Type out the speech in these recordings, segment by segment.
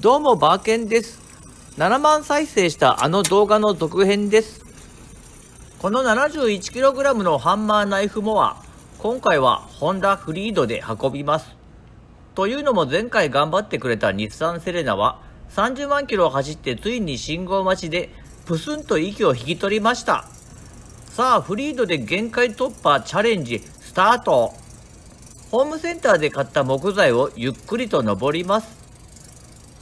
どうもバーケンです。7万再生したあの動画の続編です。この 71kg のハンマーナイフモア、今回はホンダフリードで運びます。というのも前回頑張ってくれた日産セレナは30万キロを走ってついに信号待ちでプスンと息を引き取りました。さあフリードで限界突破チャレンジスタート。ホームセンターで買った木材をゆっくりと登ります。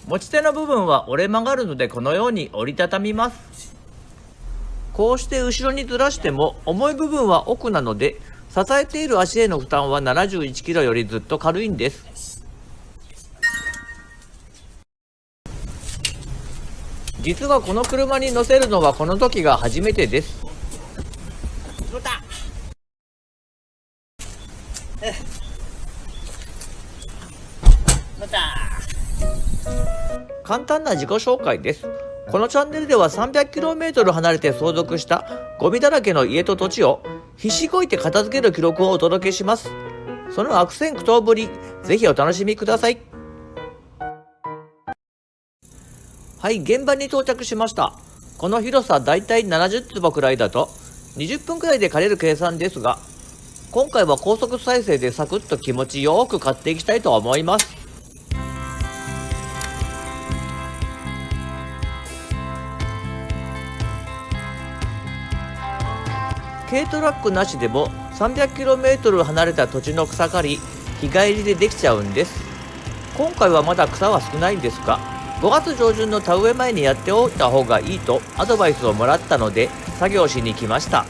持ち手の部分は折れ曲がるのでこのように折りたたみます。こうして後ろにずらしても重い部分は奥なので支えている足への負担は 71kg よりずっと軽いんです。実はこの車に乗せるのはこの時が初めてです。簡単な自己紹介です。このチャンネルでは 300km 離れて相続したゴミだらけの家と土地を必死こいて片付ける記録をお届けします。その悪戦苦闘ぶり、ぜひお楽しみください。はい、現場に到着しました。この広さだいたい70坪くらいだと20分くらいで借りる計算ですが、今回は高速再生でサクッと気持ちよく買っていきたいと思います。軽トラックなしでも 300km 離れた土地の草刈り日帰りでできちゃうんです。今回はまだ草は少ないんですが、5月上旬の田植え前にやっておいた方がいいとアドバイスをもらったので作業しに来ました。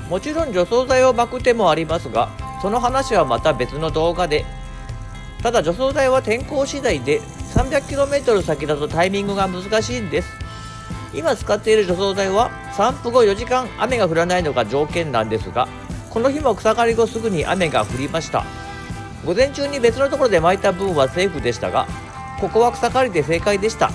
もちろん除草剤を撒く手もありますが、その話はまた別の動画で。ただ除草剤は天候次第で 300km 先だとタイミングが難しいんです。今使っている除草剤は散布後4時間雨が降らないのが条件なんですが、この日も草刈り後すぐに雨が降りました。午前中に別のところで撒いた分はセーフでしたが、ここは草刈りで正解でした。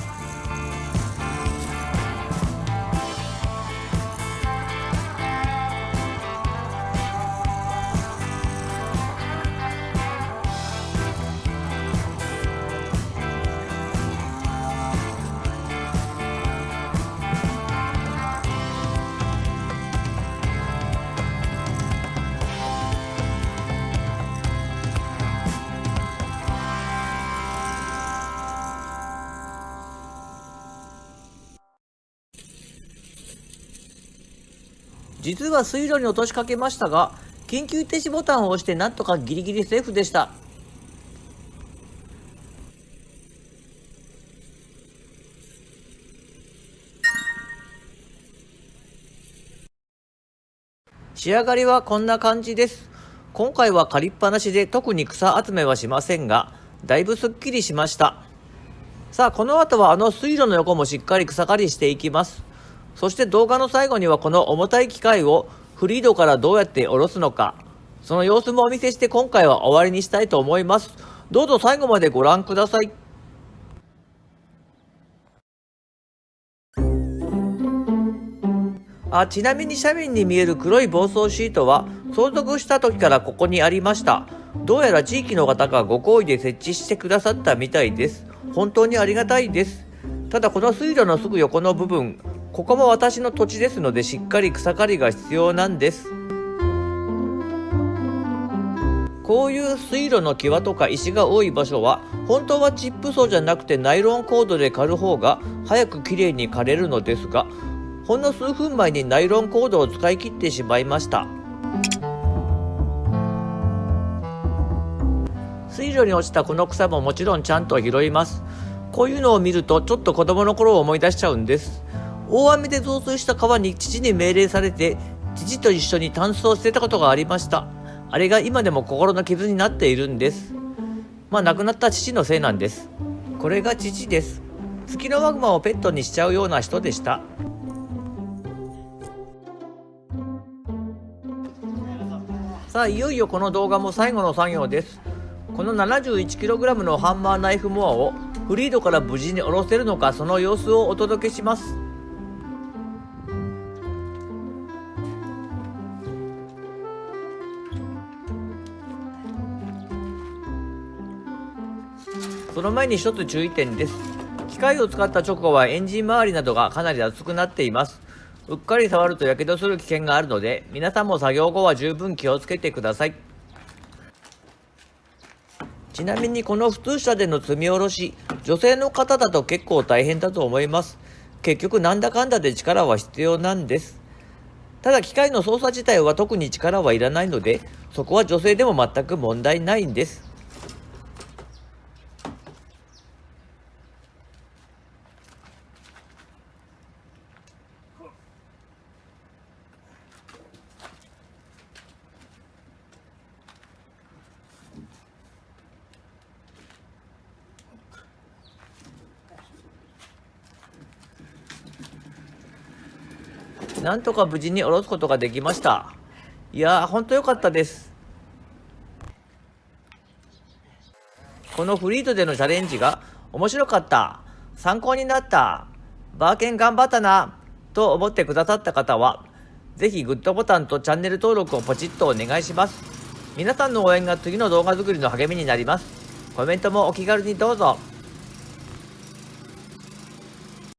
実は水路に落としかけましたが、緊急停止ボタンを押してなんとかギリギリセーフでした。仕上がりはこんな感じです。今回は借りっぱなしで特に草集めはしませんが、だいぶすっきりしました。さあこの後はあの水路の横もしっかり草刈りしていきます。そして動画の最後にはこの重たい機械をフリードからどうやって下ろすのか、その様子もお見せして今回は終わりにしたいと思います。どうぞ最後までご覧ください。ちなみに斜面に見える黒い防草シートは相続した時からここにありました。どうやら地域の方がご好意で設置してくださったみたいです。本当にありがたいです。ただこの水路のすぐ横の部分、ここも私の土地ですのでしっかり草刈りが必要なんです。こういう水路の際とか石が多い場所は本当はチップ層じゃなくてナイロンコードで刈る方が早くきれいに刈れるのですが、ほんの数分前にナイロンコードを使い切ってしまいました。水路に落ちたこの草ももちろんちゃんと拾います。こういうのを見るとちょっと子供の頃を思い出しちゃうんです。大雨で増水した川に父に命令されて父と一緒にタンスを捨てたことがありました。あれが今でも心の傷になっているんです。亡くなった父のせいなんです。これが父です。月のワグマをペットにしちゃうような人でした。さあいよいよこの動画も最後の作業です。この 71kg のハンマーナイフモアをフリードから無事に下ろせるのか、その様子をお届けします。その前に一つ注意点です。機械を使った直後はエンジン周りなどがかなり熱くなっています。うっかり触ると火傷する危険があるので、皆さんも作業後は十分気をつけてください。ちなみにこの普通車での積み下ろし、女性の方だと結構大変だと思います。結局なんだかんだで力は必要なんです。ただ機械の操作自体は特に力はいらないので、そこは女性でも全く問題ないんです。なんとか無事に下ろすことができました。いやー、ほんと良かったです。このフリードでのチャレンジが面白かった、参考になった、バーケン頑張ったな、と思ってくださった方は、ぜひグッドボタンとチャンネル登録をポチッとお願いします。皆さんの応援が次の動画作りの励みになります。コメントもお気軽にどうぞ。